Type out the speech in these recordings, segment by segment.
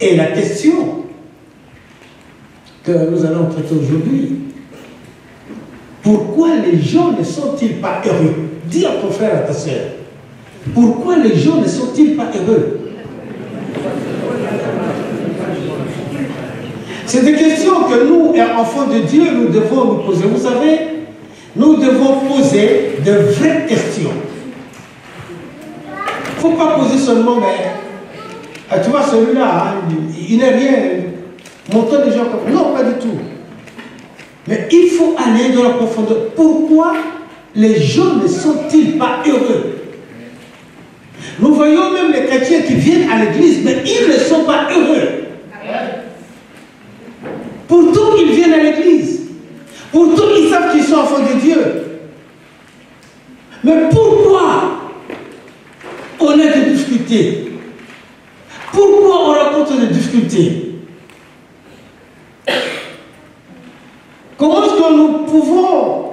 Et la question que nous allons traiter aujourd'hui, pourquoi les gens ne sont-ils pas heureux? Dis à ton frère, à ta soeur, pourquoi les gens ne sont-ils pas heureux? C'est des questions que nous, enfants de Dieu, nous devons nous poser. Vous savez, nous devons poser de vraies questions. Il ne faut pas poser seulement, mais tu vois, celui-là, hein, il n'est rien. Montant des gens comme... Non, pas du tout. Mais il faut aller dans la profondeur. Pourquoi les gens ne sont-ils pas heureux? Nous voyons même les chrétiens qui viennent à l'église, mais ils ne sont pas heureux. Pourtant, ils viennent à l'église. Pourtant, ils savent qu'ils sont enfants de Dieu. Mais pourquoi on a des difficultés? Pourquoi on rencontre des difficultés? Comment est-ce que nous pouvons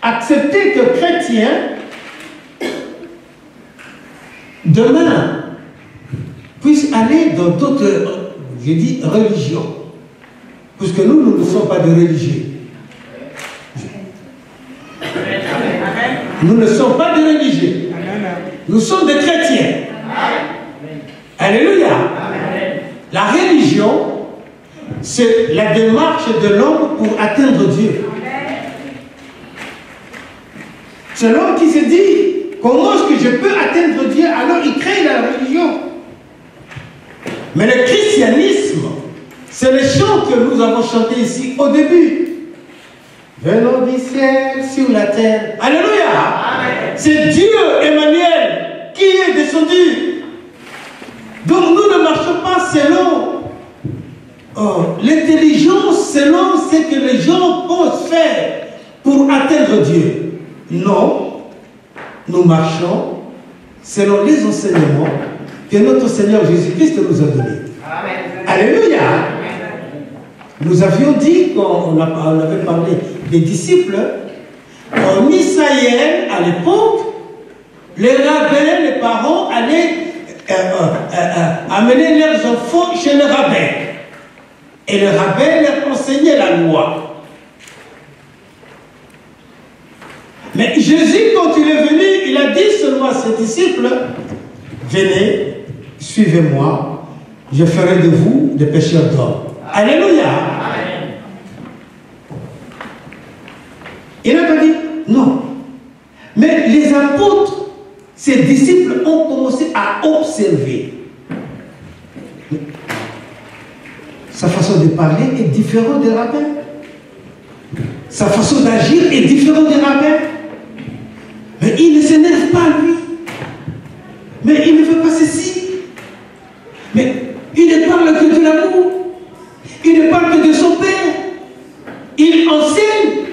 accepter que chrétiens, demain, puissent aller dans d'autres, je dis, religions? Puisque nous ne sommes pas des religieux. Nous ne sommes pas des religieux. Nous sommes des chrétiens. Alléluia. La religion, c'est la démarche de l'homme pour atteindre Dieu. C'est l'homme qui se dit, comment est-ce que je peux atteindre Dieu? Alors il crée la religion. Mais le christianisme, c'est le chant que nous avons chanté ici au début. Venons du ciel sur la terre. Alléluia. C'est Dieu, Emmanuel, qui est descendu. Donc nous ne marchons pas selon l'intelligence, selon ce que les gens pensent faire pour atteindre Dieu. Non, nous marchons selon les enseignements que notre Seigneur Jésus-Christ nous a donnés. Alléluia. Nous avions dit, quand on avait parlé des disciples, en Israël, à l'époque, les rabbins, les parents allaient amener leurs enfants chez le rabbin. Et le rabbin leur enseignait la loi. Mais Jésus, quand il est venu, il a dit seulement à ses disciples, venez, suivez-moi, je ferai de vous des pécheurs d'hommes. Alléluia. Il n'a pas dit non. Mais les apôtres, ses disciples, ont commencé à observer. Sa façon de parler est différente des rabbins. Sa façon d'agir est différente des rabbins. Mais il ne s'énerve pas, lui. Mais il ne fait pas ceci. Mais il ne parle que de l'amour. Il ne parle que de son Père. Il enseigne.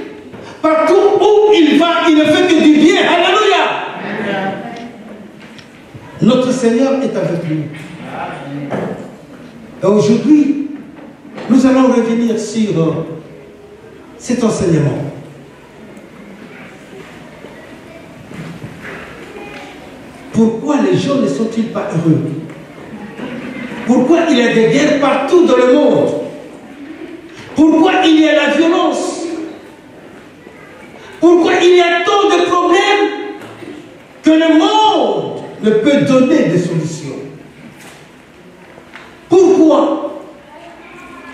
Partout où il va, il ne fait que du bien. Alléluia. Notre Seigneur est avec nous. Et aujourd'hui, nous allons revenir sur cet enseignement. Pourquoi les gens ne sont-ils pas heureux? Pourquoi il y a des guerres partout dans le monde? Pourquoi il y a la violence? Pourquoi il y a tant de problèmes que le monde ne peut donner des solutions? Pourquoi?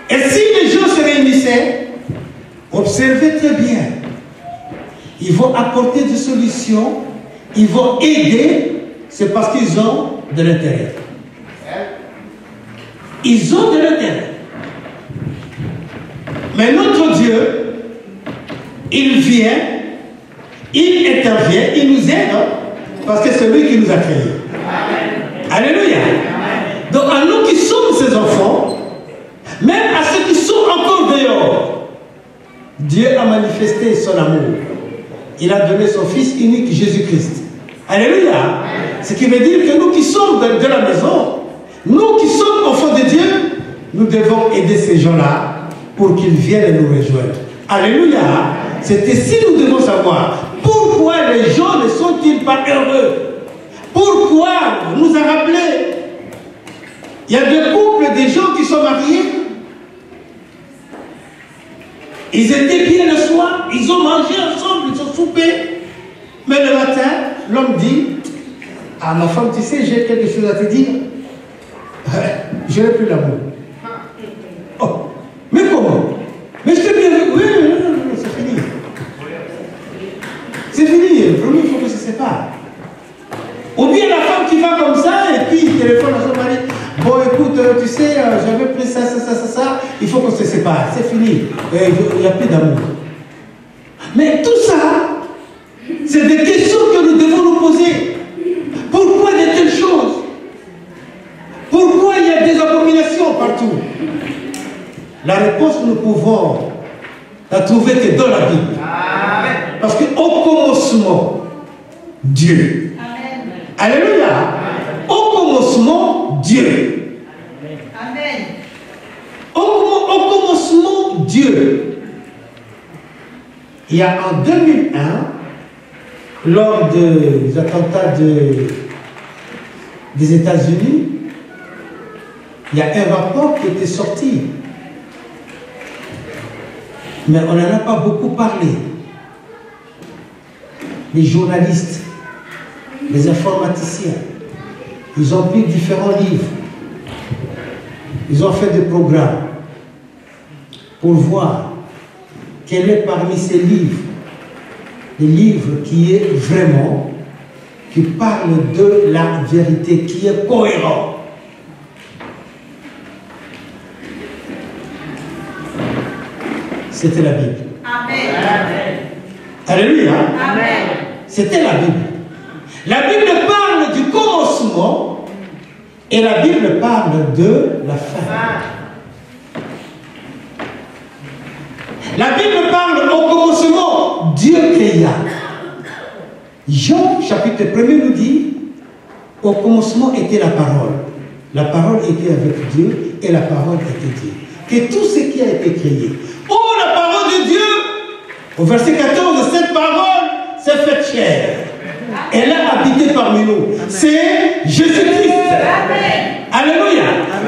Et si les gens se réunissaient, observez très bien, ils vont apporter des solutions, ils vont aider, c'est parce qu'ils ont de l'intérêt. Ils ont de l'intérêt. Mais notre Dieu, il vient, il intervient, il nous aide, parce que c'est lui qui nous a créés. Alléluia. Donc à nous qui sommes ses enfants, même à ceux qui sont encore dehors, Dieu a manifesté son amour. Il a donné son Fils unique, Jésus-Christ. Alléluia. Ce qui veut dire que nous qui sommes de la maison, nous qui sommes enfants de Dieu, nous devons aider ces gens-là pour qu'ils viennent nous rejoindre. Alléluia. C'est ici que nous devons savoir pourquoi les gens ne sont-ils pas heureux. Pourquoi? On nous a rappelé. Il y a des couples, des gens qui sont mariés. Ils étaient bien le soir, ils ont mangé ensemble, ils ont soupé. Mais le matin, l'homme dit, ah ma femme, tu sais, j'ai quelque chose à te dire. Je n'ai plus l'amour. Oh, mais comment? Mais je t'ai bien vu. Oui, non, c'est fini. C'est fini, vraiment il faut que ça se sépare. Ou bien la femme qui va comme ça et puis il téléphone à son mari. Bon écoute, tu sais, j'avais pris ça, il faut qu'on se sépare, c'est fini. Il n'y a plus d'amour. Mais tout ça, c'est des questions que nous devons nous poser. Pourquoi de telles choses? Pourquoi il y a des abominations partout? La réponse, nous pouvons la trouver que dans la Bible. Parce qu'au commencement, Dieu. Amen. Alléluia. Au commencement, Dieu. Amen. Au commencement, Dieu. Il y a en 2001, lors des attentats des États-Unis, il y a un rapport qui était sorti. Mais on n'en a pas beaucoup parlé. Les journalistes, les informaticiens, ils ont pris différents livres. Ils ont fait des programmes pour voir quel est parmi ces livres, les livres qui est vraiment, qui parlent de la vérité, qui est cohérent. C'était la Bible. Amen. Alléluia. Amen. C'était la Bible. La Bible parle du commencement et la Bible parle de la fin. La Bible parle au commencement, Dieu créa. Jean, chapitre 1 nous dit, au commencement était la parole. La parole était avec Dieu et la parole était Dieu. Que tout ce qui a été créé. Oh, la parole de Dieu! Au verset 14, cette parole s'est faite chair. Elle a habité parmi nous. C'est Jésus-Christ. Alléluia.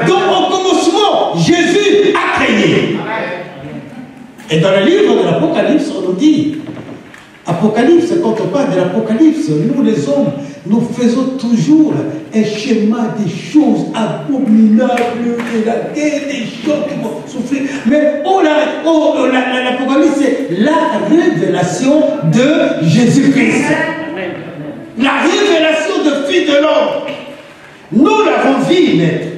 Donc au commencement, Jésus a créé. Et dans le livre de l'Apocalypse, on nous dit, Apocalypse, quand on parle de l'Apocalypse, nous les hommes, nous faisons toujours un schéma des choses abominables, de la guerre, des choses qui vont souffrir. Mais l'Apocalypse, c'est la révélation de Jésus-Christ. La révélation de Fils de l'homme. Nous l'avons vu, maître.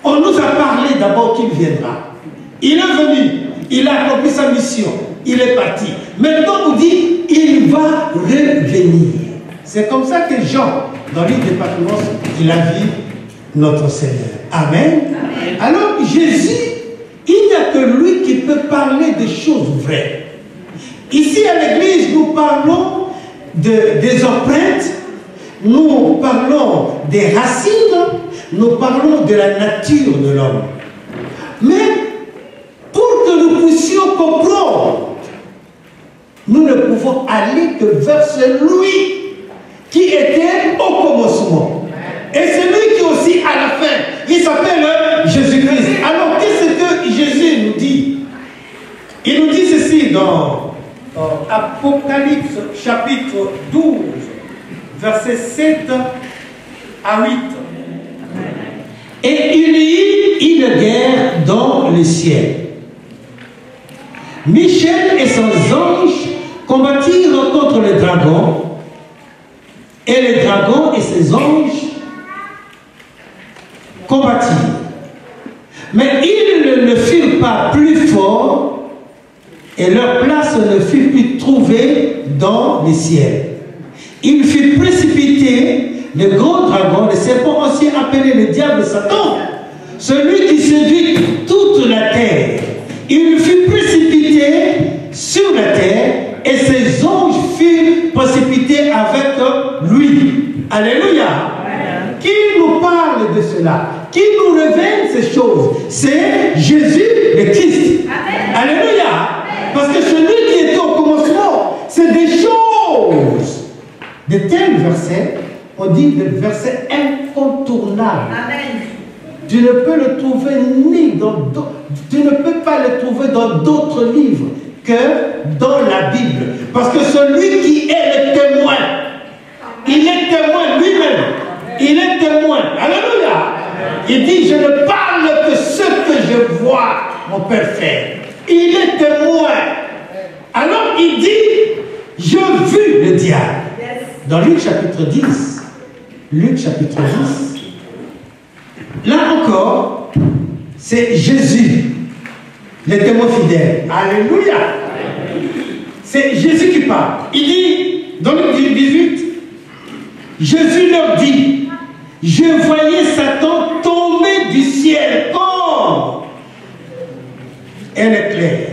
On nous a parlé d'abord qu'il viendra. Il est venu, il a accompli sa mission, il est parti. Maintenant, on dit, il va revenir. C'est comme ça que Jean, dans le livre des Patmos, il a vu notre Seigneur. Amen. Amen. Alors, Jésus, il n'y a que lui qui peut parler des choses vraies. Ici, à l'église, nous parlons des empreintes, nous parlons des racines, nous parlons de la nature de l'homme. Mais, pour que nous puissions comprendre, nous ne pouvons aller que vers celui qui était au commencement. Et celui qui est aussi à la fin. Il s'appelle Jésus-Christ. Alors, qu'est-ce que Jésus nous dit? Il nous dit ceci dans Apocalypse chapitre 12, versets 7 à 8. Et il y eut une guerre dans le ciel. Michel et ses anges combattirent contre les dragons, et les dragons et ses anges combattirent. Mais ils ne furent pas plus forts, et leur place ne fut plus trouvée dans les ciels. Il fut précipité, le grand dragon, le serpent ancien appelé le diable Satan, celui qui séduit toute la terre. Il fut précipité sur la terre et ses anges furent précipités avec lui. Alléluia. Amen. Qui nous parle de cela? Qui nous révèle ces choses? C'est Jésus le Christ. Amen. Alléluia. Amen. Parce que celui qui était au commencement, c'est des choses. De tels versets on dit le verset incontournable. Amen. Tu ne peux le trouver tu ne peux pas le trouver dans d'autres livres que dans la Bible. Parce que celui qui est le témoin, il est témoin lui-même. Il est témoin. Alléluia. Il dit, je ne parle que ce que je vois mon Père faire. Il est témoin. Alors il dit, je vis le diable. Dans Luc chapitre 10, Luc chapitre 10, là encore, c'est Jésus, le témoin fidèle. Alléluia. C'est Jésus qui parle. Il dit, dans Luc 18, Jésus leur dit, je voyais Satan tomber du ciel comme un éclair.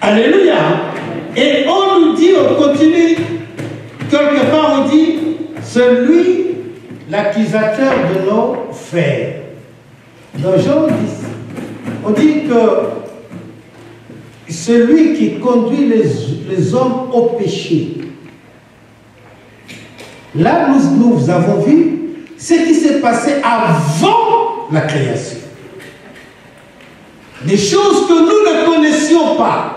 Alléluia. Et on nous dit, on continue, quelque part on dit, celui, l'accusateur de nos frères. Dans Jean 10, on dit que celui qui conduit les hommes au péché. Là, nous avons vu ce qui s'est passé avant la création. Des choses que nous ne connaissions pas.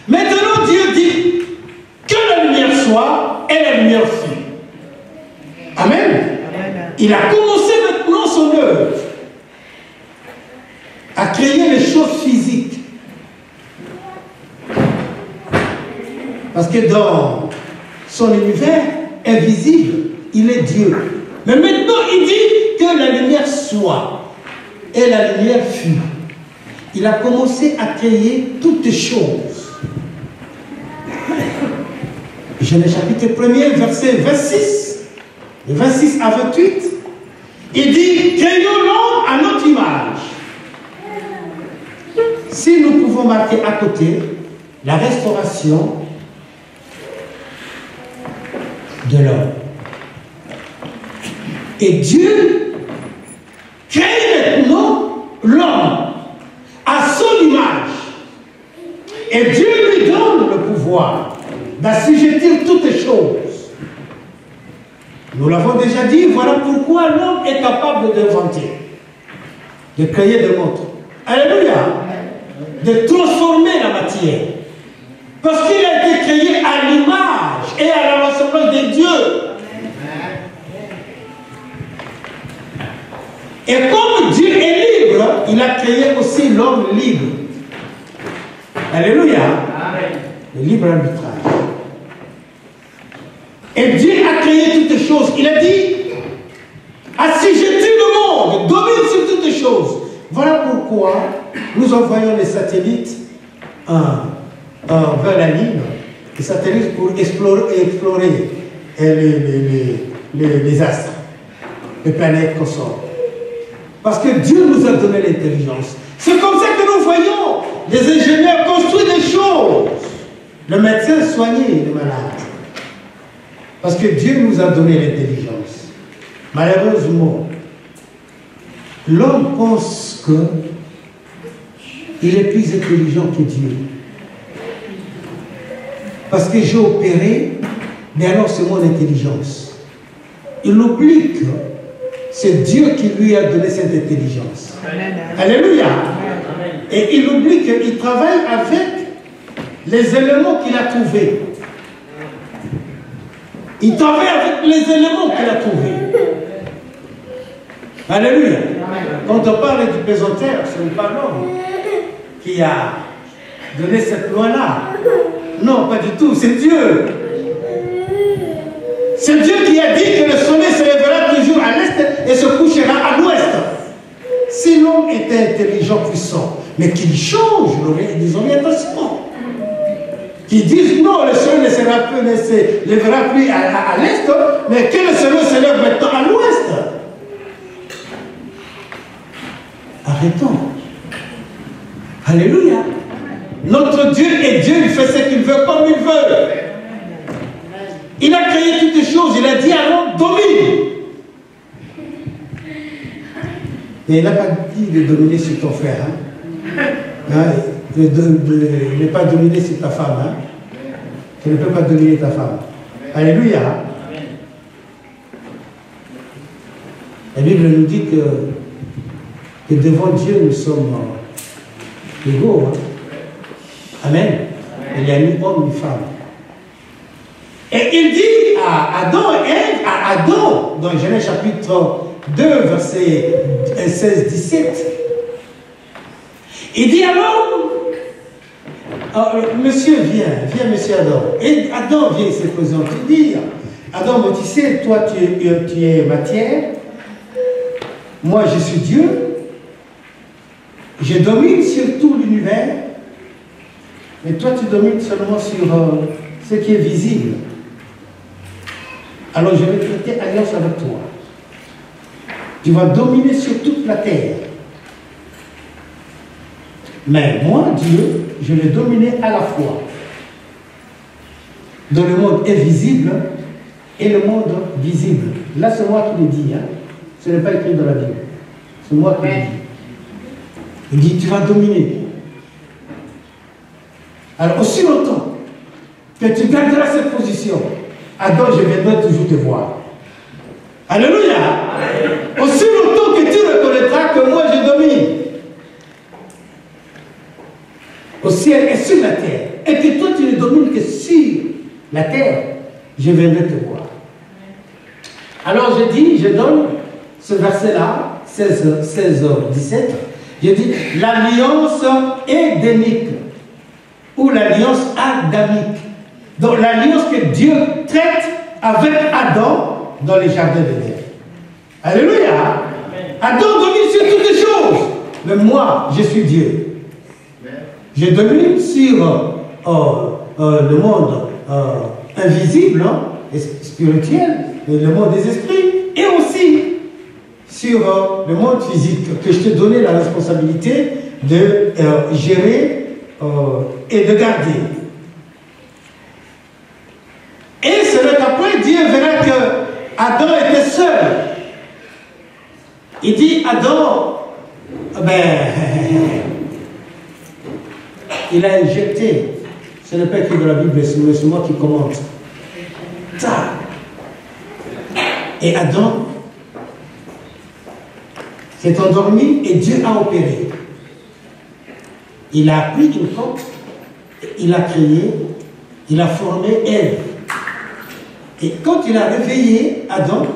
Maintenant, Dieu dit que la lumière soit et la lumière fut. Amen. Il a commencé maintenant son œuvre à créer les choses physiques. Parce que dans son univers invisible, il est Dieu. Mais maintenant, il dit que la lumière soit et la lumière fut. Il a commencé à créer toutes choses. Genèse chapitre 1er, verset 26, de 26 à 28, il dit, créons l'homme à notre image. Si nous pouvons marquer à côté la restauration de l'homme. Et Dieu crée maintenant l'homme à son image. Et Dieu lui donne le pouvoir d'assujettir toutes les choses. Nous l'avons déjà dit, voilà pourquoi l'homme est capable d'inventer, de créer des montres. Alléluia. De transformer la matière. Parce qu'il a été créé à l'image et à la ressemblance de Dieu. Et comme Dieu est libre, il a créé aussi l'homme libre. Alléluia. Le libre arbitrage. Et Dieu a créé toutes les choses. Il a dit, assujettis le monde, domine sur toutes les choses. Voilà pourquoi nous envoyons les satellites vers la Lune, les satellites pour explorer les astres, les planètes consorts. Parce que Dieu nous a donné l'intelligence. C'est comme ça que nous voyons les ingénieurs construire des choses. Le médecin soigner les malades. Parce que Dieu nous a donné l'intelligence. Malheureusement, l'homme pense qu'il est plus intelligent que Dieu. Parce que j'ai opéré, mais alors c'est mon intelligence. Il oublie que c'est Dieu qui lui a donné cette intelligence. Amen. Alléluia. Amen. Et il oublie qu'il travaille avec les éléments qu'il a trouvés. Il travaille avec les éléments qu'il a trouvés. Alléluia. Quand on parle du pesanteur, ce n'est pas l'homme qui a donné cette loi-là. Non, pas du tout, c'est Dieu. C'est Dieu qui a dit que le soleil se lèvera toujours à l'est et se couchera à l'ouest. Si l'homme était intelligent, puissant, mais qu'il change les orientations, qui disent non, le soleil ne se lèvera plus à l'est, mais que le soleil se lève maintenant à l'ouest. Arrêtons. Alléluia. Notre Dieu est Dieu, il fait ce qu'il veut comme il veut. Il a créé toutes les choses, il a dit à l'homme, domine. Et il n'a pas dit de dominer sur ton frère. Il n'est pas dominé sur ta femme. Tu ne peux pas dominer ta femme. Alléluia. La Bible nous dit que devant Dieu, nous sommes égaux. Hein? Amen. Il n'y a ni homme ni femme. Et il dit à Adam et Ève, à Adam, dans Genèse chapitre 2, verset 16-17, il dit alors, monsieur, viens, monsieur Adam. Et Adam vient se présenter, il dit, Adam, tu sais, toi, tu es matière, moi, je suis Dieu, je domine sur tout l'univers, mais toi, tu domines seulement sur ce qui est visible. Alors, je vais traiter alliance avec toi. Tu vas dominer sur toute la terre. Mais moi, Dieu, je vais dominer à la fois dans le monde invisible et le monde visible. Là, c'est moi qui le dis. Hein. Ce n'est pas écrit dans la Bible. C'est moi qui le dis. Il dit, tu vas dominer. Alors, aussi longtemps que tu garderas cette position, Adam, je viendrai toujours te voir. Alléluia. Aussi longtemps que tu reconnaîtras que moi, je domine au ciel et sur la terre, et que toi, tu ne domines que sur la terre, je viendrai te voir. Alors, je donne ce verset-là, 16-17, je dis, l'alliance édénique, ou l'alliance adamique. Donc, l'alliance que Dieu traite avec Adam dans les jardins d'Éden. Alléluia. Adam domine sur toutes les choses. Mais moi, je suis Dieu. Je domine sur le monde invisible et spirituel, et le monde des esprits, et aussi sur le monde physique, que je t'ai donné la responsabilité de gérer et de garder. Et c'est là qu'après, Dieu verra que Adam était seul. Il dit, Adam, il a injecté, ce n'est pas écrit dans la Bible, c'est moi qui commente. Ça. Et Adam s'est endormi et Dieu a opéré. Il a pris une coque, il a créé, il a formé Ève. Et quand il a réveillé Adam,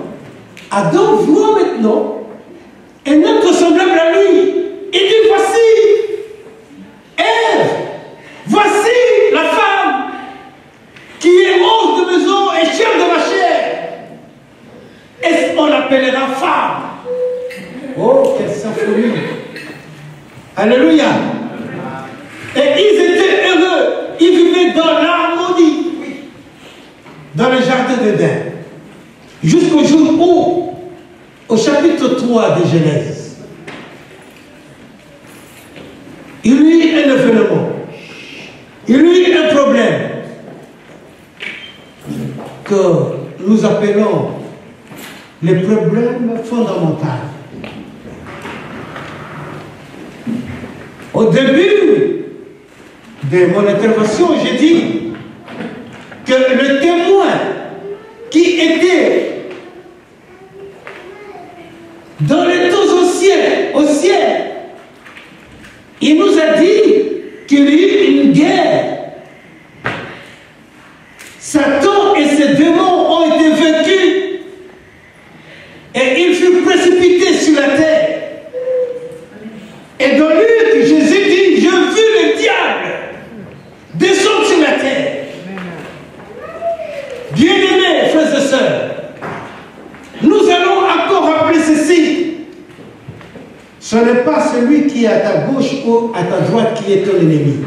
Adam voit maintenant un être semblable à lui. Il dit, voici Ève, voici la femme qui est hôte de maison et chair de ma chair. Est-ce qu'on l'appellera femme? Oh, quelle symphonie! Alléluia! Et ils étaient heureux, ils vivaient dans l'harmonie, dans le jardin d'Éden, jusqu'au jour où, au chapitre 3 de Genèse, il y eut un événement, il y eut un problème que nous appelons les problèmes fondamentaux. Au début de mon intervention, j'ai dit que le témoin qui était dans les temps au ciel, il nous a dit qu'il y a eu une guerre. Satan et ses démons ont été vaincus et ils furent précipités sur la terre. Et dans Luc, Jésus dit, je vis le diable descendre sur la terre. Bien-aimés, frères et sœurs, nous allons encore rappeler ceci. Ce n'est pas celui qui est à ta gauche ou à ta droite qui est ton ennemi.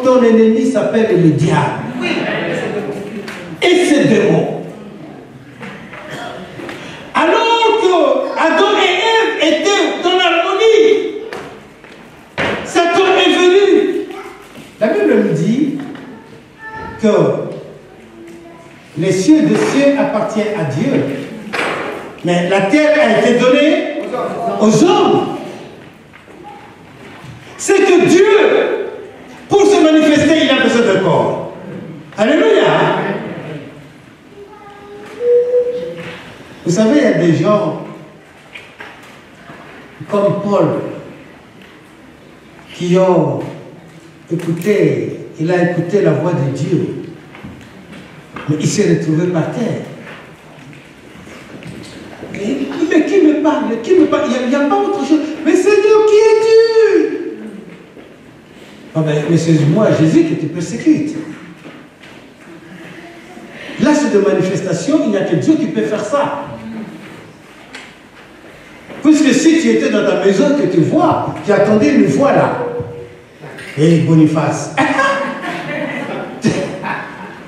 Ton ennemi s'appelle le diable. Et ses démons. Alors que Adam et Ève étaient dans l'harmonie, Satan est venu. La Bible nous dit que les cieux des cieux appartiennent à Dieu. Mais la terre a été donnée aux hommes. C'est que Dieu, pour se manifester, il a besoin de corps. Alléluia. Vous savez, il y a des gens comme Paul qui ont écouté, il a écouté la voix de Dieu, mais il s'est retrouvé par terre. Mais qui me parle? Qui me parle? Il n'y a pas autre chose. Mais Seigneur, qui es-tu? Ah ben, mais c'est moi, Jésus, qui te persécute. Là, c'est de manifestation, il n'y a que Dieu qui peut faire ça. Puisque si tu étais dans ta maison, que tu vois, tu attendais une voix là. Et Boniface,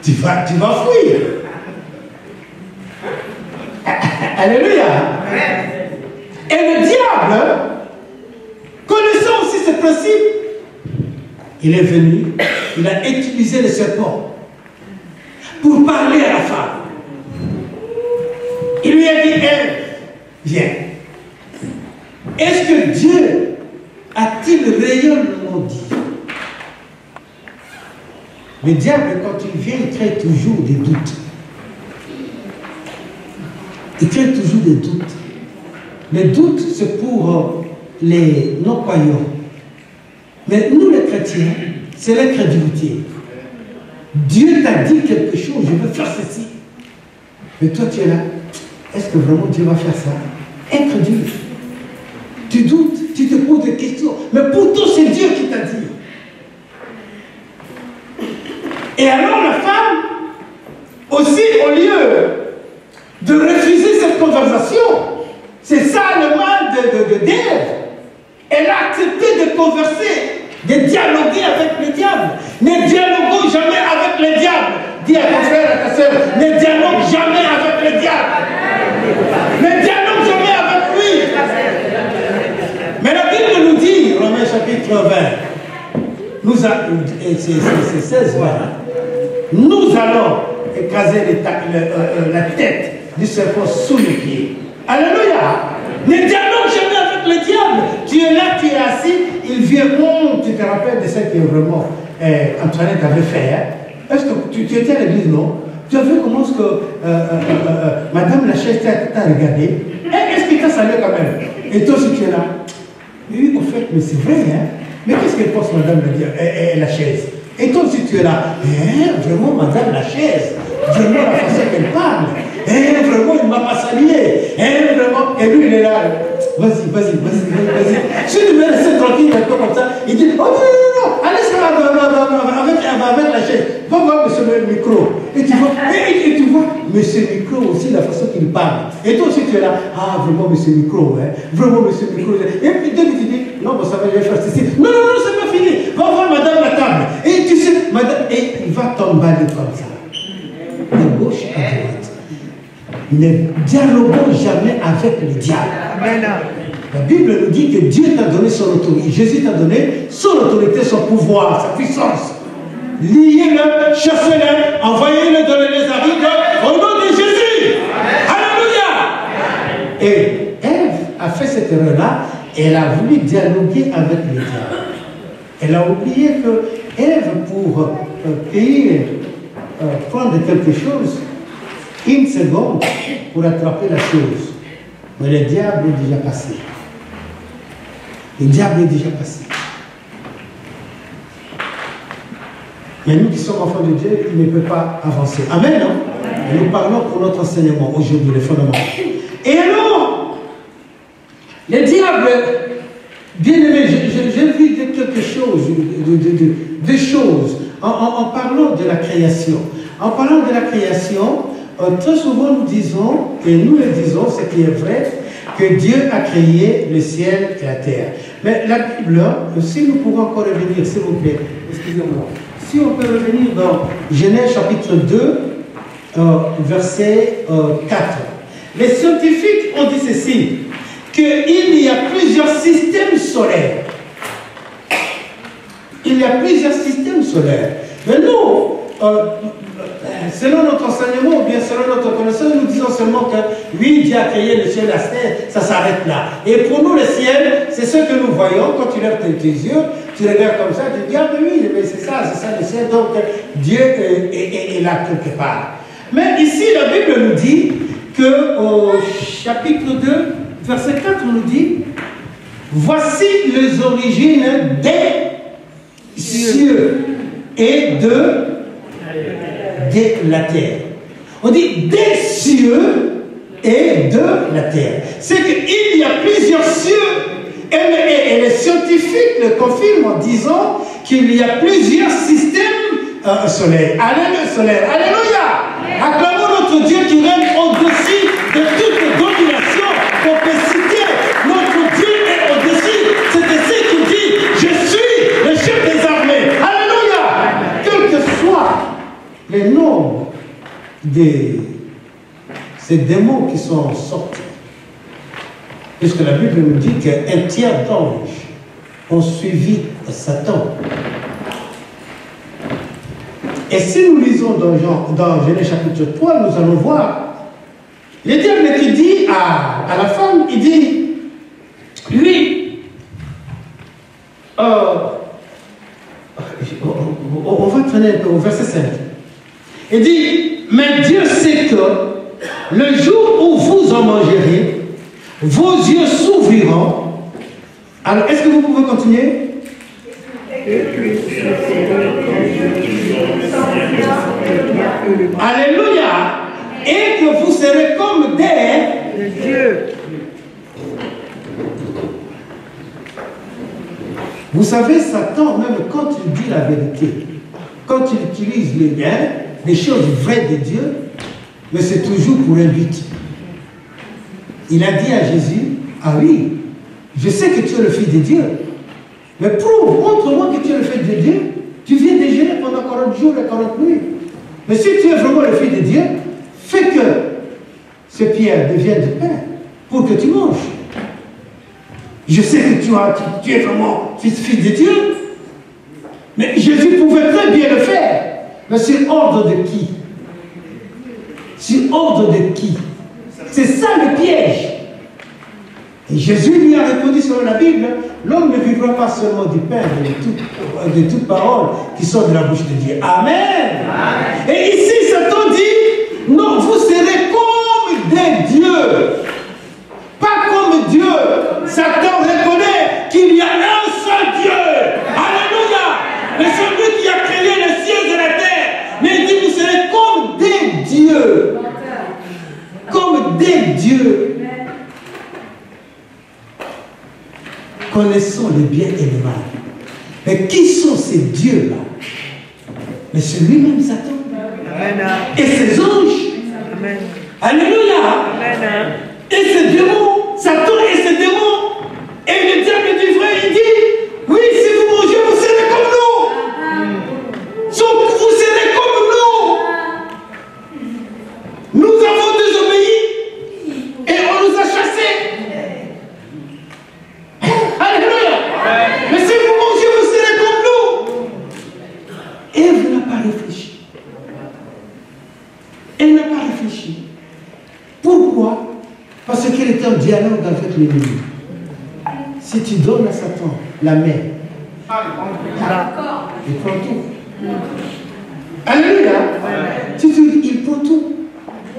tu vas fuir. Alléluia. Et le diable, connaissant aussi ce principe, il est venu, il a utilisé le serpent pour parler à la femme. Il lui a dit, Ève, viens. Est-ce que Dieu a-t-il réellement dit? Le diable, quand il vient, il crée toujours des doutes. Il crée toujours des doutes. Les doutes, c'est pour les non-croyants. Mais nous, les chrétiens, c'est l'incrédulité. Dieu t'a dit quelque chose, je veux faire ceci. Mais toi, tu es là. Est-ce que vraiment Dieu va faire ça? Incrédule. Tu doutes, tu te poses des questions. Mais pourtant, c'est Dieu qui t'a dit. Et alors, la femme, aussi, au lieu de refuser cette conversation, c'est ça le mal d'Ève. Elle a accepté de converser, de dialoguer avec le diable. Ne dialoguons jamais avec le diable. Dis à ton frère, à ta soeur, ne dialogue jamais avec le diable. Ne dialogue jamais avec lui. Mais la Bible nous dit, Romains chapitre 20, c'est 16, voilà, nous allons écraser la tête du serpent sous les pieds. Alléluia. Ne dialogue jamais avec le diable. Tu es là, tu es assis, il vient, tu te rappelles de ce que vraiment Antoinette avait fait. Hein? Est-ce que tu étais à l'église, non? Tu as vu comment est-ce que Madame la chaise t'a regardé? Est-ce qu'il t'a salué quand même? Et toi aussi tu es là. Oui, en fait, mais c'est vrai, hein? Mais qu'est-ce qu'elle pense, Madame la chaise? Et toi aussi tu es là. Vraiment, Madame la chaise, vraiment la façon qu'elle parle. Vraiment, il ne m'a pas salué. Vraiment. Et lui, il est là. Vas-y. Si tu me laisses tranquille un peu comme ça, il dit, oh non, allez, ça va avec la chaise. Va voir monsieur le micro. Et tu vois, monsieur micro aussi, la façon qu'il parle. Et toi aussi, tu es là. Ah, vraiment, monsieur micro, hein. Vraiment, monsieur micro. Et puis, dès que tu dis, non, bon, ça va, je vais faire ceci. Non, c'est pas fini. Va voir madame la table. Et tu sais, madame, et il va t'emballer comme ça. De gauche à droite. Ne dialoguons jamais avec le diable. Amen. La Bible nous dit que Dieu t'a donné son autorité. Jésus t'a donné son autorité, son pouvoir, sa puissance. Liez-le, chassez-le, envoyez-le dans les arides au nom de Jésus. Amen. Alléluia. Et Ève a fait cette erreur-là et elle a voulu dialoguer avec le diable. Elle a oublié que Ève, pour prendre quelque chose, une seconde pour attraper la chose. Mais le diable est déjà passé. Le diable est déjà passé. Mais nous qui sommes enfants de Dieu, il ne peut pas avancer. Amen, non? Et nous parlons pour notre enseignement aujourd'hui, les fondements. Et alors, le diable, bien aimé, j'ai vu quelque chose, des choses, en parlant de la création. En parlant de la création, très souvent nous disons, et nous le disons, ce qui est vrai, que Dieu a créé le ciel et la terre. Mais la Bible, si nous pouvons encore revenir, s'il vous plaît, excusez-moi, si on peut revenir dans Genèse chapitre 2, verset 4. Les scientifiques ont dit ceci, qu'il y a plusieurs systèmes solaires. Il y a plusieurs systèmes solaires. Mais nous, selon notre enseignement, ou bien selon notre connaissance, nous disons seulement que oui, Dieu a créé le ciel et la terre, ça s'arrête là. Et pour nous, le ciel, c'est ce que nous voyons. Quand tu lèves tes yeux, tu regardes comme ça, tu dis, ah oui, mais c'est ça le ciel. Donc, Dieu est là quelque part. Mais ici, la Bible nous dit qu'au chapitre 2, verset 4, on nous dit, voici les origines des cieux et de la terre. On dit des cieux et de la terre. C'est qu'il y a plusieurs cieux. Et les scientifiques le confirment en disant qu'il y a plusieurs systèmes solaires. Alléluia. Acclamons notre Dieu qui règne au-dessus de toute domination qu'on peut citer. Notre Dieu est au-dessus. C'est ainsi qu'il dit, je suis le chef des armées. Alléluia. Quels que soient les noms de ces démons qui sont sortis, puisque la Bible nous dit qu'un tiers d'anges ont suivi Satan. Et si nous lisons dans Genèse chapitre 3, nous allons voir le diable qui dit à la femme, il dit, lui, on va traîner un peu au verset 5. Il dit, mais Dieu sait que le jour où vous en mangerez, vos yeux s'ouvriront. Alors, est-ce que vous pouvez continuer? Alléluia. Et que vous serez comme des dieux. Vous savez, Satan, même quand il dit la vérité, quand il utilise les choses vraies de Dieu, mais c'est toujours pour un but. Il a dit à Jésus, ah oui, je sais que tu es le Fils de Dieu, mais prouve, montre-moi que tu es le Fils de Dieu. Tu viens déjeuner pendant 40 jours et 40 nuits. Mais si tu es vraiment le Fils de Dieu, fais que ces pierres deviennent du pain pour que tu manges. Je sais que tu es vraiment Fils de Dieu, mais Jésus pouvait très bien le faire. Mais sur ordre de qui? Sur ordre de qui? C'est ça le piège. Et Jésus lui a répondu selon la Bible, l'homme ne vivra pas seulement du pain, mais de toute parole qui sort de la bouche de Dieu. Amen. Amen. Et ici, Satan dit, non, vous serez comme des dieux. Pas comme Dieu. Satan reconnaît qu'il y a un seul Dieu. Alléluia. Mais celui qui a créé les cieux et la terre. Mais il dit, vous serez comme des dieux. Comme des dieux. Connaissons le bien et le mal. Mais qui sont ces dieux-là? Mais c'est lui-même Satan. Amen. Et ses anges. Amen. Alléluia. Amen. Et ses démons. Satan et ses démons. Et le diable du vrai, il dit, oui, si vous mangez, vous serez comme nous. Sauf que vous serez comme nous. Nous avons désobéi et on nous a chassés. Alléluia. Mais si vous mangez, vous serez comme nous. Ève n'a pas réfléchi. Elle n'a pas réfléchi. Pourquoi? Parce qu'elle était en dialogue avec l'ennemi. Si tu donnes à Satan la main, il prend tout. Alléluia. Il prend tout.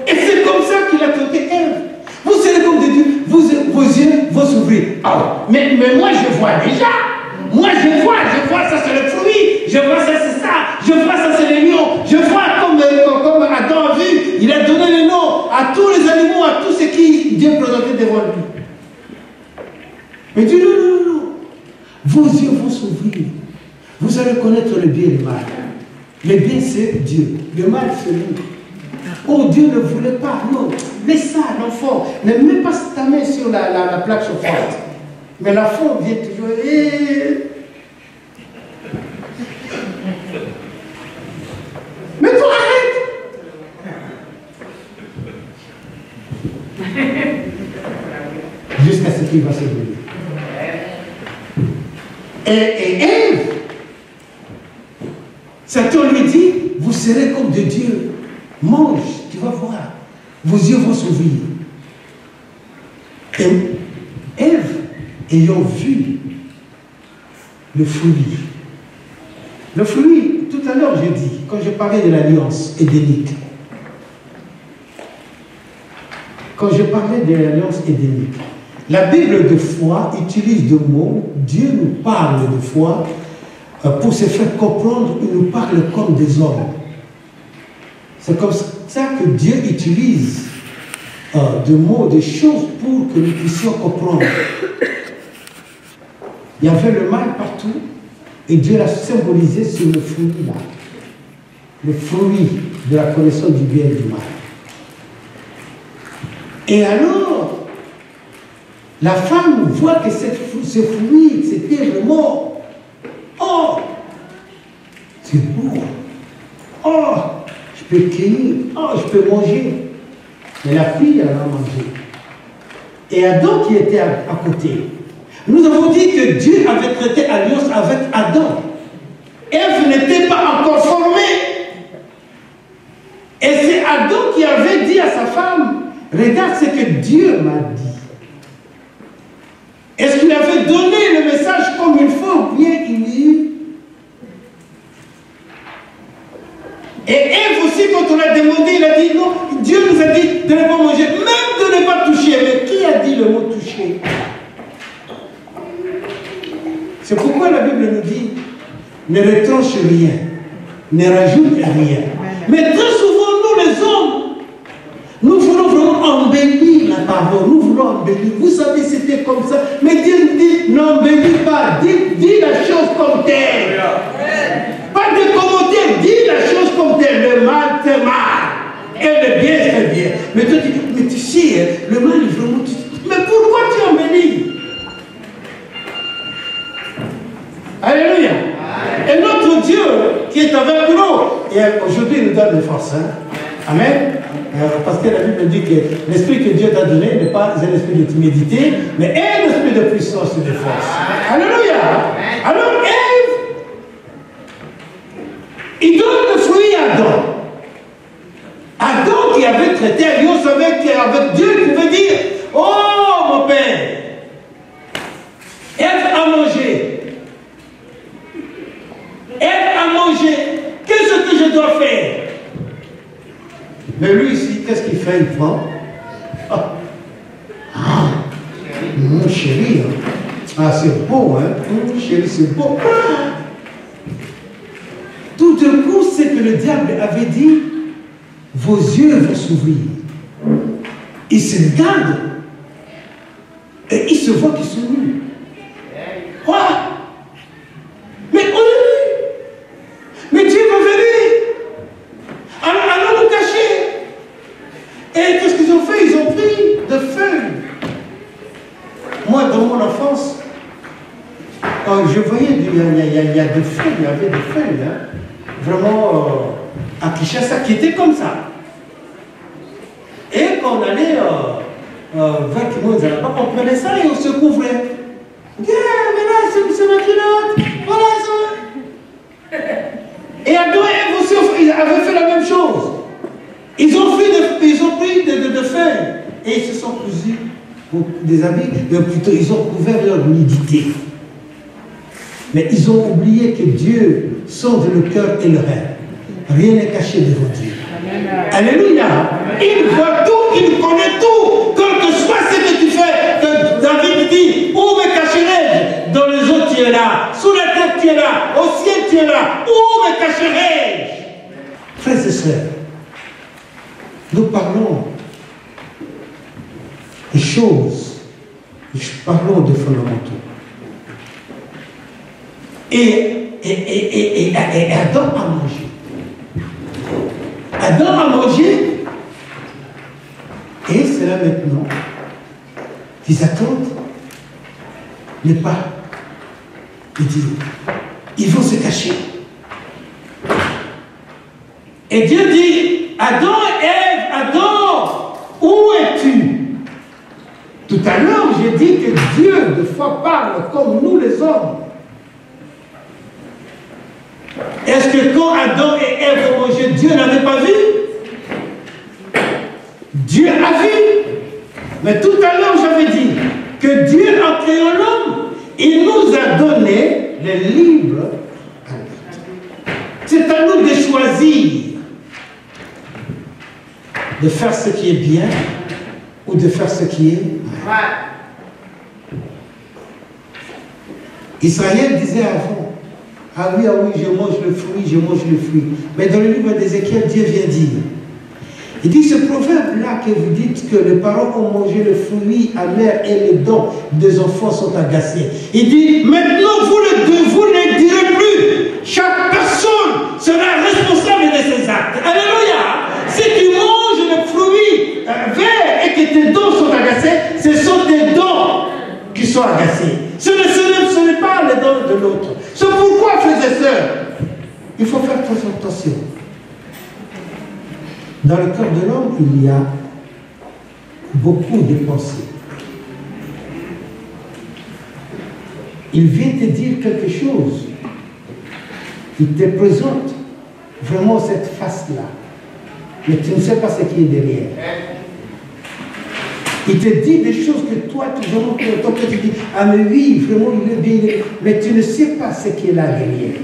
Et c'est comme ça qu'il a tenté Ève. Vous serez comme des dieux, vos yeux vont s'ouvrir. Ah, mais moi je vois déjà. Moi je vois, ça c'est le fruit. Je vois ça c'est ça. Je vois ça c'est les lions. Je vois comme Adam a vu. Il a donné les noms à tous les animaux, à tous ceux qui Dieu présentait devant lui. Mais Dieu, non. Vos yeux vont s'ouvrir. Vous allez connaître le bien et le mal. Le bien c'est Dieu. Le mal c'est nous. Oh, Dieu ne voulait pas, non. Laisse ça, l'enfant. Ne mets pas ta main sur la plaque chauffante. Mais l'enfant vient toujours. Mais toi, arrête. Jusqu'à ce qu'il va se brûler. Et Ève, Satan lui dit, vous serez comme des dieux. Mange, tu vas voir. Vos yeux vont s'ouvrir. Et Ève, ayant vu le fruit, tout à l'heure j'ai dit, quand je parlais de l'alliance édénique, quand je parlais de l'alliance édénique, la Bible de foi utilise deux mots. Dieu nous parle de foi pour se faire comprendre, il nous parle comme des hommes. C'est comme ça que Dieu utilise des mots, des choses pour que nous puissions comprendre. Il y avait le mal partout et Dieu l'a symbolisé sur le fruit là. Le fruit de la connaissance du bien et du mal. Et alors, la femme voit que ce fruit, c'était vraiment, oh, c'est beau, oh, je peux cueillir, oh, je peux manger. Mais la fille, elle a mangé. Et Adam qui était à côté, nous avons dit que Dieu avait traité alliance avec Adam. Ève n'était pas encore formée. Et c'est Adam qui avait dit à sa femme, regarde ce que Dieu m'a dit. Est-ce qu'il avait donné le message comme il faut ou bien il dit? Et Ève aussi, quand on a demandé, il a dit non, Dieu nous a dit de ne pas manger, même de ne pas toucher. Mais qui a dit le mot toucher? C'est pourquoi la Bible nous dit ne retranche rien, ne rajoute rien. Mais très souvent, nous les hommes, nous voulons vraiment embellir la parole, nous voulons embellir. Vous savez, c'était comme ça. Mais Dieu nous dit, n'embellis pas, dis la chose comme telle. Pas de commentaires, dis la chose comme telle. Le mal, c'est mal. Et le bien, c'est bien. Mais toi, tu dis, mais tu sais, le mal est vraiment... Mais pourquoi tu embellis? Alléluia. Et notre Dieu qui est avec nous, et aujourd'hui il nous donne des forces. Hein? Amen. Parce que la Bible dit que l'esprit que Dieu t'a donné n'est pas un esprit de timidité, mais un esprit de puissance et de force. Alléluia. Alors Ève, il donne le fruit à Adam. Adam qui avait traité alliance avec Dieu, il pouvait dire, oh mon père, Ève a mangé. Ève a mangé. Qu'est-ce que je dois faire? Mais lui ici, qu'est-ce qu'il fait? Il prend. Mon chéri, hein. Ah, c'est beau, hein? Mon chéri, c'est beau. Tout d'un coup, c'est que le diable avait dit, vos yeux vont s'ouvrir. Il se regarde et il se voit qu'ils sont nus. Quoi? Mais on est nus. Mais Dieu va venir. Allons nous cacher. Et qu'est-ce qu'ils ont fait? Ils ont pris des feuilles. Moi, dans mon enfance, quand je voyais, il y a des feuilles, il y avait des feuilles, hein, vraiment à Kinshasa, qui étaient comme ça. Et quand on allait vers Kimoza, là-bas, on prenait ça et on se couvrait. Yeah, mais là, c'est ma culotte. Voilà ça. Et Adam et Ève aussi, ils avaient fait la même chose. Ils ont pris des feuilles et ils se sont cousus des habits, plutôt ils ont couvert leur nudité. Mais ils ont oublié que Dieu sonde le cœur et le rêve. Rien n'est caché devant Dieu. Amen. Alléluia. Il voit tout, il connaît tout. Quel que soit ce que tu fais, que David dit, où me cacherai-je? Dans les eaux tu es là, sous la terre tu es là, au ciel tu es là, où me cacherai-je? Frères et sœurs, nous parlons des choses, nous parlons des fondamentaux. Et Adam a mangé. Adam a mangé. Et c'est là maintenant qu'ils attendent les pas. Ils disent, ils vont se cacher. Et Dieu dit, Adam et Ève, Adam, où es-tu? Tout à l'heure, j'ai dit que Dieu, de fois, parle comme nous les hommes. Est-ce que quand Adam et Ève ont mangé, Dieu n'avait pas vu? Dieu a vu. Mais tout à l'heure, j'avais dit que Dieu, en créant l'homme, il nous a donné le libre arbitre. C'est à nous de choisir de faire ce qui est bien ou de faire ce qui est mal. Israël disait avant, ah oui, je mange le fruit. Mais dans le livre d'Ézéchiel, Dieu vient dire, il dit ce proverbe-là que vous dites que les parents ont mangé le fruit amer et les dents des enfants sont agacés. Il dit, maintenant vous ne direz plus, chaque personne sera responsable de ses actes. Alléluia. Si tu manges le fruit vert et que tes dents sont agacées, ce sont tes dents qui sont agacées. Ce n'est pas les dents de l'autre. C'est pourquoi, frères et sœurs, il faut faire très attention. Dans le cœur de l'homme, il y a beaucoup de pensées. Il vient te dire quelque chose. Il te présente vraiment cette face-là. Mais tu ne sais pas ce qui est derrière. Il te dit des choses que toi, tu dis, ah mais oui, vraiment, il est bien. Mais tu ne sais pas ce qui est là derrière.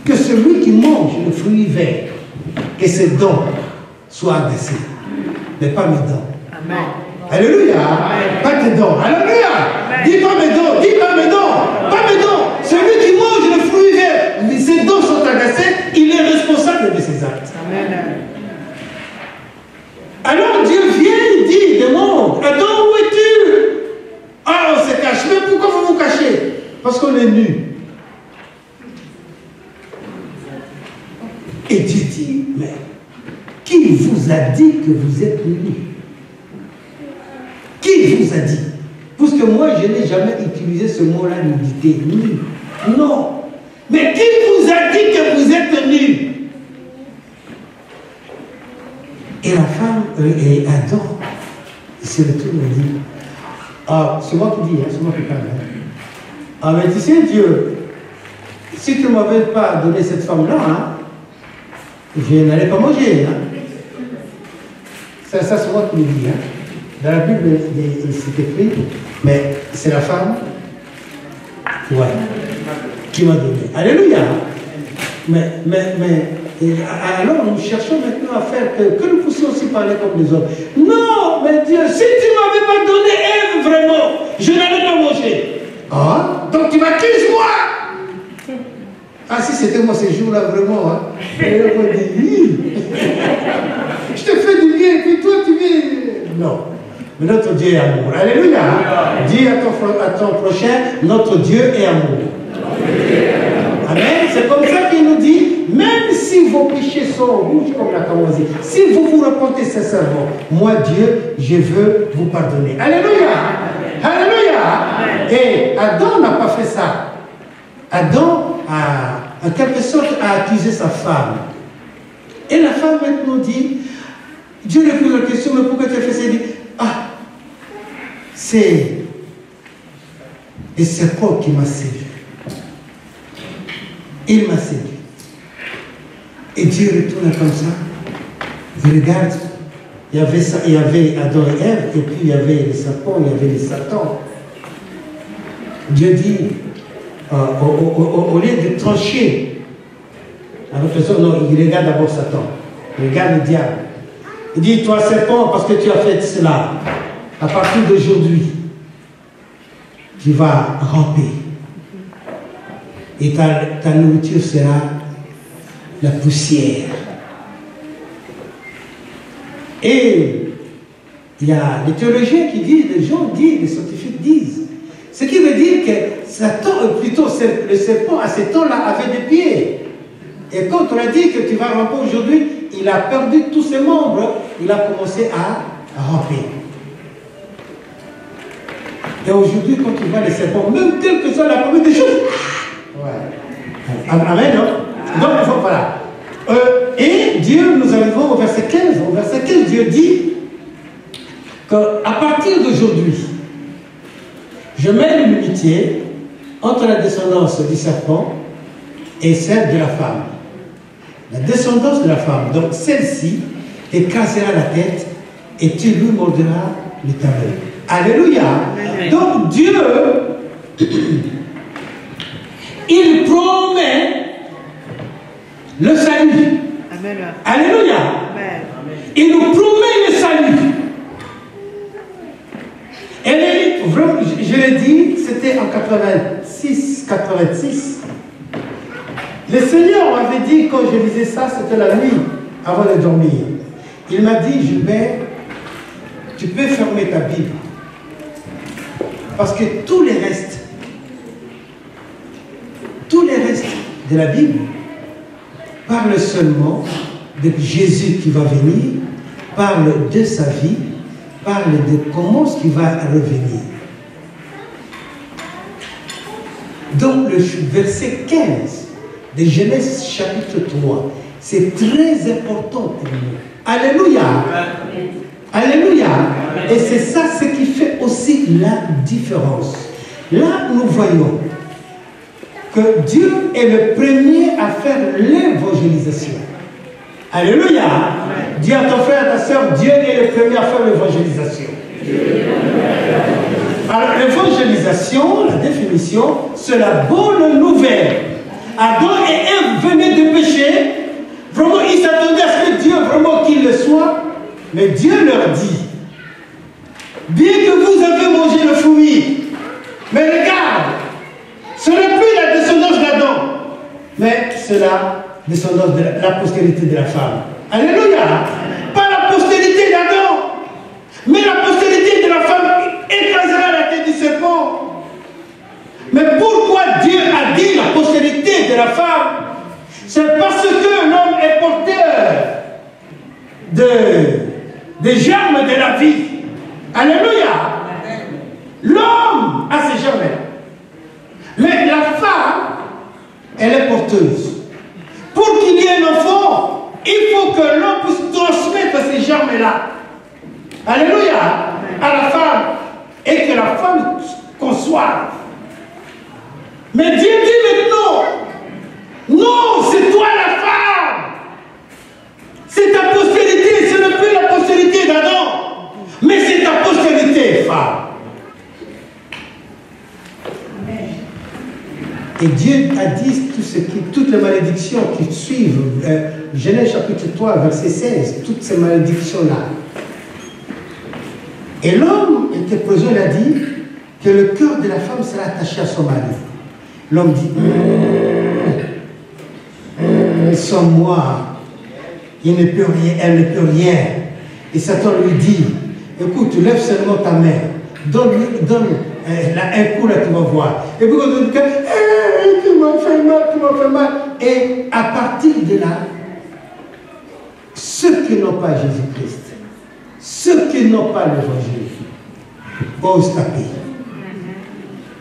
Que celui qui mange le fruit vert, que ses dents soient agacées, mais pas mes dents. Amen. Alléluia. Amen. Pas tes dents. Alléluia. Dis pas mes dents, pas mes dents. Celui qui mange le fruit vert, ses dents sont agacées, il est responsable de ses actes. Amen. Alors Dieu vient, il dit, demande, Adam, où es-tu? Ah, on se cache. Mais pourquoi vous vous cachez? Parce qu'on est nus. Et Dieu dit, mais qui vous a dit que vous êtes nus? Qui vous a dit? Parce que moi, je n'ai jamais utilisé ce mot-là, nudité, nu. Non. Mais qui vous a dit que vous êtes nus? Et la femme, et Adam, il se retourne et dit, ah, c'est moi qui dis, c'est moi qui parle. Ah, mais tu sais, Dieu, si tu ne m'avais pas donné cette femme-là, je n'allais pas manger. Ça c'est moi qui le dis. Dans la Bible, c'est écrit, mais c'est la femme qui m'a donné. Alléluia. Mais alors nous cherchons maintenant à faire que nous puissions aussi parler comme les hommes. Non, mais Dieu, si tu ne m'avais pas donné Ève vraiment, je n'allais pas manger. Ah, donc tu m'accuses moi? Ah, si c'était moi ces jours-là vraiment, je te fais du bien, et puis toi tu viens. Non. Mais notre Dieu est amour. Alléluia. Dis à ton prochain, notre Dieu est amour. Amen. C'est comme ça qu'il nous dit, même si vos péchés sont rouges comme la camomille, si vous vous repentez sincèrement, moi Dieu, je veux vous pardonner. Alléluia. Alléluia. Et Adam n'a pas fait ça. Adam en quelque sorte a accusé sa femme. Et la femme maintenant dit, Dieu lui pose la question, mais pourquoi tu as fait ça? Il dit, ah, c'est le serpent qui m'a séduit. Il m'a séduit. Et Dieu retourne comme ça. Il regarde. Il y avait Adam et Ève, et puis il y avait le serpent, il y avait le Satan. Dieu dit, au lieu de trancher, non, il regarde d'abord Satan. Il regarde le diable. Il dit, toi serpent, parce que tu as fait cela, à partir d'aujourd'hui, tu vas ramper. Et ta nourriture sera la poussière. Et il y a des théologiens qui disent, les gens disent, les scientifiques disent, ce qui veut dire que Satan, plutôt le serpent à ce temps-là avait des pieds. Et quand on a dit que tu vas ramper aujourd'hui, il a perdu tous ses membres, il a commencé à ramper. Et aujourd'hui, quand tu vois les serpents, même quelle que soit la première des choses, ouais. Amen, non? Donc, voilà. Et Dieu, nous arrivons au verset 15. Au verset 15, Dieu dit qu'à partir d'aujourd'hui, je mets l'unité entre la descendance du serpent et celle de la femme. La descendance de la femme, donc celle-ci, t'écrasera la tête et tu lui mordras le talon. Alléluia. Amen. Donc Dieu, il promet le salut. Amen. Alléluia. Amen. Il nous promet le salut. vraiment, je l'ai dit, c'était en 86. Le Seigneur m'avait dit, quand je lisais ça, c'était la nuit, avant de dormir. Il m'a dit, Gilbert, tu peux fermer ta Bible. Parce que tous les restes de la Bible parlent seulement de Jésus qui va venir, parlent de sa vie, parlent de comment ce qui va revenir. Donc le verset 15 de Genèse chapitre 3, c'est très important pour nous. Alléluia. Alléluia. Et c'est ça ce qui fait aussi la différence. Là, nous voyons que Dieu est le premier à faire l'évangélisation. Alléluia. Dis à ton frère, à ta soeur, Dieu est le premier à faire l'évangélisation. Alors, l'évangélisation, la définition, c'est la bonne nouvelle. Adam et Ève venaient de pécher. Vraiment, ils s'attendaient à ce que Dieu, vraiment qu'il le soit. Mais Dieu leur dit, bien que vous avez mangé le fruit, mais regarde, ce n'est plus la descendance d'Adam, mais c'est la descendance de la postérité de la femme. Alléluia. Pas la postérité d'Adam, mais la postérité de la femme écrasera la tête du serpent. Mais pourquoi Dieu a dit la postérité de la femme? C'est parce que l'homme est porteur des germes de la vie. Alléluia. L'homme a ses germes. Mais la femme, elle est porteuse. Pour qu'il y ait un enfant, il faut que l'homme puisse transmettre ces germes-là. Alléluia. À la femme. Et que la femme conçoive. Mais Dieu dit maintenant, non, c'est toi la femme. C'est ta postérité, ce n'est plus la postérité d'Adam, mais c'est ta postérité, femme. Et Dieu a dit toutes les malédictions qui suivent, Genèse chapitre 3, verset 16, toutes ces malédictions-là. Et l'homme était présent, il a dit que le cœur de la femme sera attaché à son mari. L'homme dit, sans moi, il ne peut rien, elle ne peut rien. Et Satan lui dit, écoute, lève seulement ta main, donne un coup là, tu vas voir. Et puis quand on dit, tu m'as fait mal, tu m'as fait mal. Et à partir de là, ceux qui n'ont pas Jésus-Christ, ceux qui n'ont pas l'évangile, osent taper.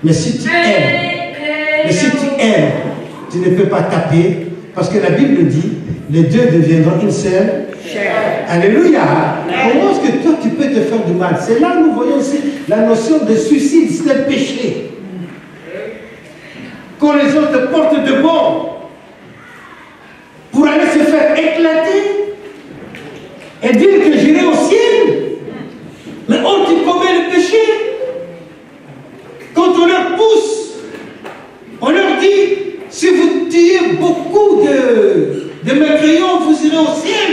Mais si tu aimes, tu ne peux pas taper, parce que la Bible dit, les deux deviendront une seule chair. Alléluia. Comment est-ce que toi tu peux te faire du mal? C'est là que nous voyons aussi la notion de suicide, c'est le péché. Quand les autres te portent de bon pour aller se faire éclater et dire que j'irai au ciel, mais oh, tu commets le péché. Quand on leur pousse, on leur dit, si vous tuez beaucoup de mécréants, vous irez au ciel.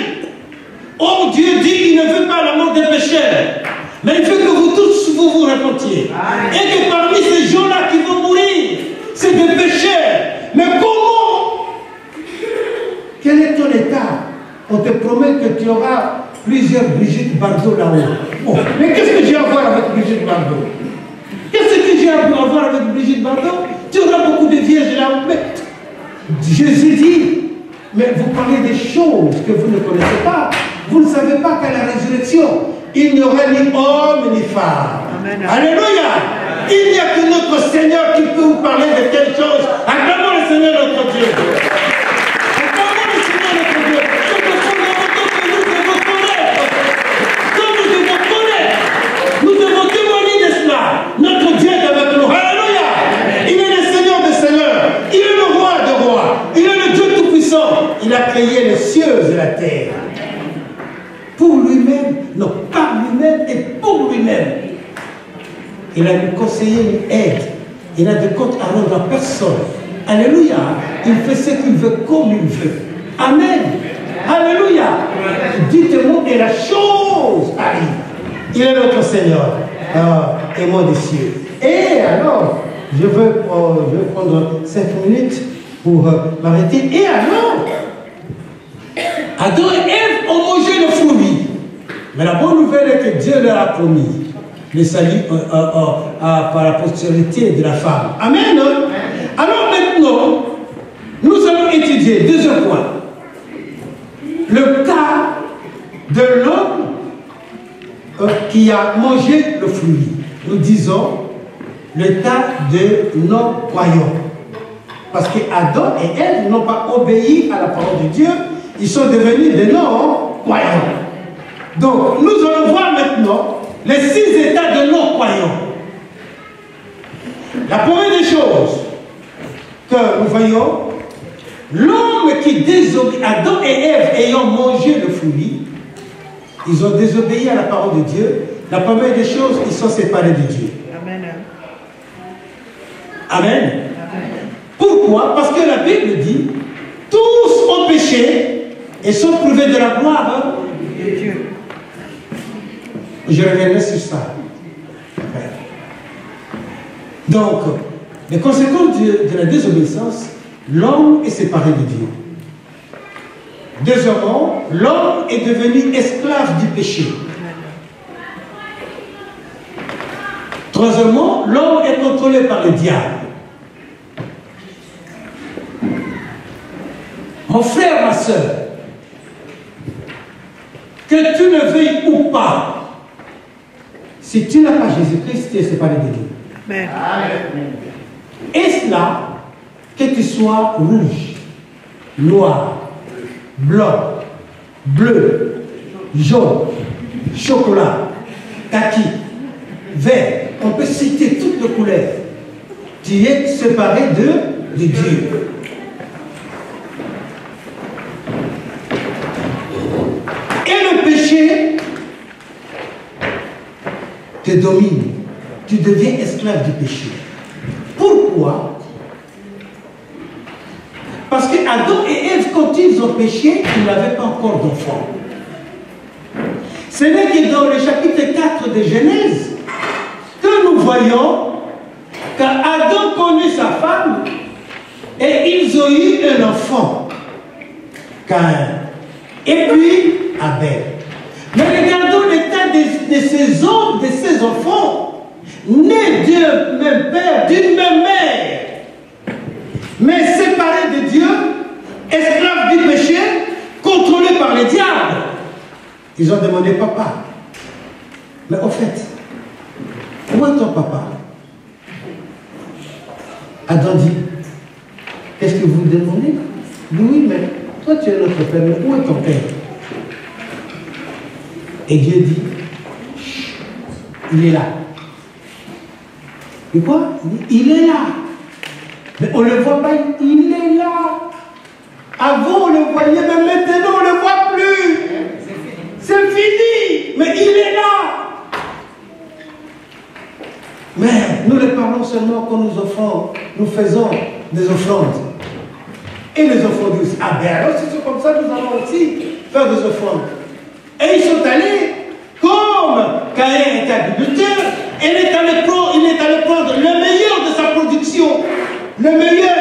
Or, Dieu dit qu'il ne veut pas la mort des pécheurs, mais il veut que vous tous vous repentiez. Et que parmi ces gens-là qui vont mourir, c'est des pécheurs. Mais comment? Quel est ton état? On te promet que tu auras plusieurs Brigitte Bardot là-haut. Oh, mais qu'est-ce que j'ai à voir avec Brigitte Bardot? Qu'est-ce que j'ai à voir avec Brigitte Bardot? Tu auras beaucoup de vierges là. Mais Jésus dit, mais vous parlez des choses que vous ne connaissez pas. Vous ne savez pas qu'à la résurrection, il n'y aura ni homme ni femme. Amen. Alléluia. Il n'y a que notre Seigneur qui peut vous parler de telles choses. Acclamons le Seigneur notre Dieu. Acclamons le Seigneur notre Dieu. Ce que nous devons connaître. Comme nous devons connaître. Nous devons témoigner de cela. Notre Dieu est avec nous. Alléluia. Il est le Seigneur des seigneurs. Il est le roi des rois. Il est le Dieu tout-puissant. Il a créé les cieux et la terre. Pour lui-même, non, par lui-même et pour lui-même. Il a lui conseillé une aide. Il n'a de compte à rendre à personne. Alléluia. Il fait ce qu'il veut comme il veut. Amen. Alléluia. Dites-moi et la chose arrive. Il est notre Seigneur. aimant des cieux. Et alors, je veux prendre 5 minutes pour m'arrêter. Et alors, Adam et Ève ont mangé le fruit. Mais la bonne nouvelle est que Dieu leur a promis le salut par la postérité de la femme. Amen. Alors maintenant, nous allons étudier, deuxième point, le cas de l'homme qui a mangé le fruit. Nous disons le cas de non-croyants. Parce qu'Adam et Ève n'ont pas obéi à la parole de Dieu, ils sont devenus des non-croyants. Donc, nous allons voir maintenant les 6 états de non-croyants. La première des choses que nous voyons, l'homme qui désobéit, Adam et Ève ayant mangé le fruit, ils ont désobéi à la parole de Dieu. La première des choses, ils sont séparés de Dieu. Amen. Amen. Amen. Pourquoi? Parce que la Bible dit, tous ont péché et sont privés de la gloire de Dieu. Je reviendrai sur ça. Donc, les conséquences de la désobéissance, l'homme est séparé de Dieu. Deuxièmement, l'homme est devenu esclave du péché. Troisièmement, l'homme est contrôlé par le diable. Mon frère, ma soeur, que tu ne veuilles ou pas, si tu n'as pas Jésus-Christ, tu es séparé de Dieu. Amen. Et cela, que tu sois rouge, noir, blanc, bleu, jaune, chocolat, kaki, vert, on peut citer toutes les couleurs. Tu es séparé de Dieu. Et le péché te domine. Tu deviens esclave du péché. Pourquoi? Parce que Adam et Ève, quand ils ont péché, ils n'avaient pas encore d'enfants. Ce n'est que dans le chapitre 4 de Genèse que nous voyons qu'Adam connaît sa femme et ils ont eu un enfant, Caïn, et puis Abel. Mais regardons l'état de ces hommes, de ces enfants, nés d'un même père, d'une même mère, mais séparés de Dieu, esclaves du péché, contrôlés par le diable. Ils ont demandé papa. Mais au fait, où est ton papa? Adam dit, qu'est-ce que vous demandez? Oui, mais toi tu es notre père, mais où est ton père? Et Dieu dit, il est là. Et quoi? Il est là. Mais on ne le voit pas, il est là. Avant on le voyait, mais maintenant on ne le voit plus. C'est fini. Mais il est là. Mais nous le parlons seulement quand nous faisons des offrandes. Et les offrandes disent, ah ben alors si c'est comme ça, nous allons aussi faire des offrandes. Et ils sont allés, comme Caïn est agriculteur, il est allé prendre le meilleur de sa production. Le meilleur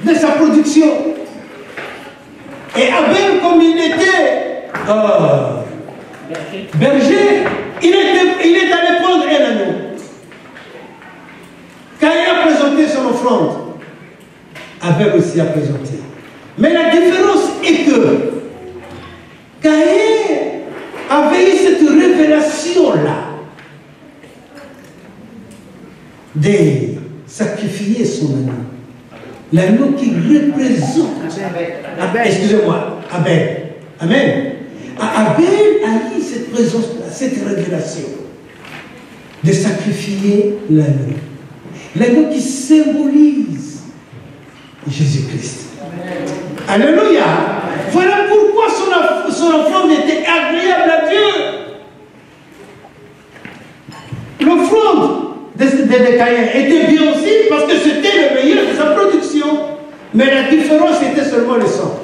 de sa production. Et Abel, comme il était berger, il est allé prendre un agneau. Caïn a présenté son offrande. Abel aussi a présenté. Mais la différence est que Caïn avait eu cette révélation-là de sacrifier son agneau. L'agneau qui représente Abel. Excusez-moi, Abel. Amen. Abel a eu cette présence-là, cette révélation de sacrifier l'agneau. L'agneau qui symbolise Jésus-Christ. Alléluia. Voilà pourquoi son offrande était agréable à Dieu. L'offrande de Caïn était bien aussi parce que c'était le meilleur de sa production. Mais la différence était seulement le sang.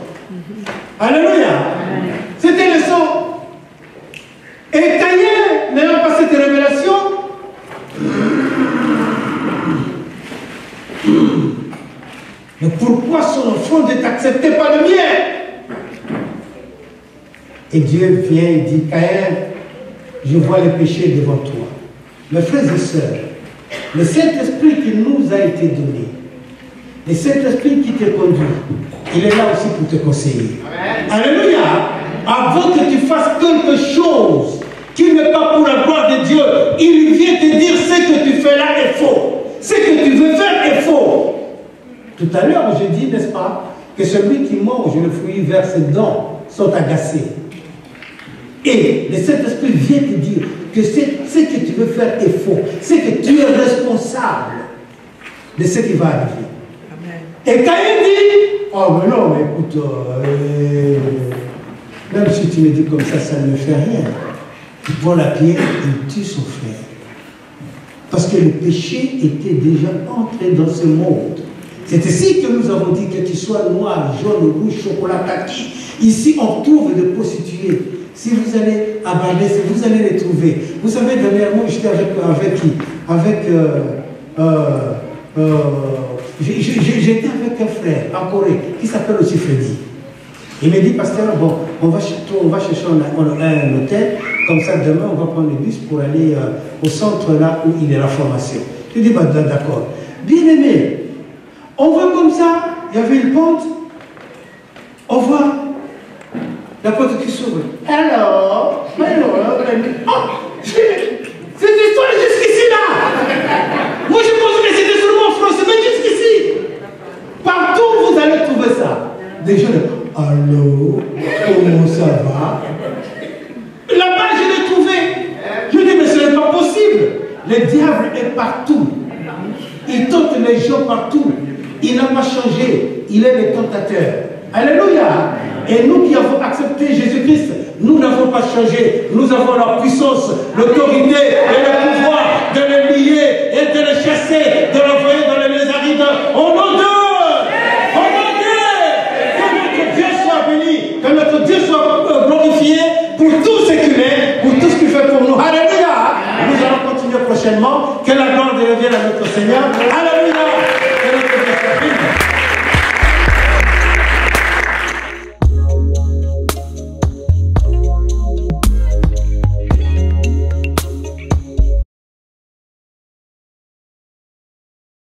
Alléluia. C'était le sang. Et Caïn, n'ayant pas cette révélation, Mais pourquoi son offrande est acceptée par le mien? Et Dieu vient et dit, Caïn, je vois le péché devant toi. Mes frères et sœurs, le Saint-Esprit qui nous a été donné, le Saint-Esprit qui te conduit, il est là aussi pour te conseiller. Amen. Alléluia. Avant que tu fasses quelque chose qui n'est pas pour la gloire de Dieu, il vient te dire ce que tu fais là est faux. Ce que tu veux faire est faux. Tout à l'heure, je dis, n'est-ce pas, que celui qui mange le fruit vers ses dents sont agacés. Et le Saint-Esprit vient te dire que ce que tu veux faire est faux. C'est que tu es responsable de ce qui va arriver. Amen. Et Caïn dit, oh mais non, mais écoute, même si tu me dis comme ça ne me fait rien. Il prend la pierre et il tue son frère. Parce que le péché était déjà entré dans ce monde. C'est ici que nous avons dit que tu sois noir, jaune, rouge, chocolat, kaki. Ici, on trouve des prostituées. Si vous allez à Barbès, vous allez les trouver. Vous savez, dernièrement, j'étais avec qui? J'étais avec un frère en Corée qui s'appelle aussi Freddy. Il me dit, pasteur, bon, on va chercher un hôtel, comme ça demain on va prendre le bus pour aller au centre là où il y a la formation. Je dis, bah, d'accord. Bien aimé, on voit comme ça, il y avait une pente, on voit la porte qui s'ouvre. Alors, oh, cette histoire est jusqu'ici là. Moi je pense que c'était seulement en France, mais jusqu'ici. Partout vous allez trouver ça. Des gens, allô, comment ça va? Là-bas je l'ai trouvé. Je dis, mais ce n'est pas possible. Le diable est partout. Il tente les gens partout. Il n'a pas changé. Il est le tentateur. Alléluia. Et nous qui avons accepté Jésus-Christ, nous n'avons pas changé. Nous avons la puissance, l'autorité et le pouvoir de les lier et de les chasser, de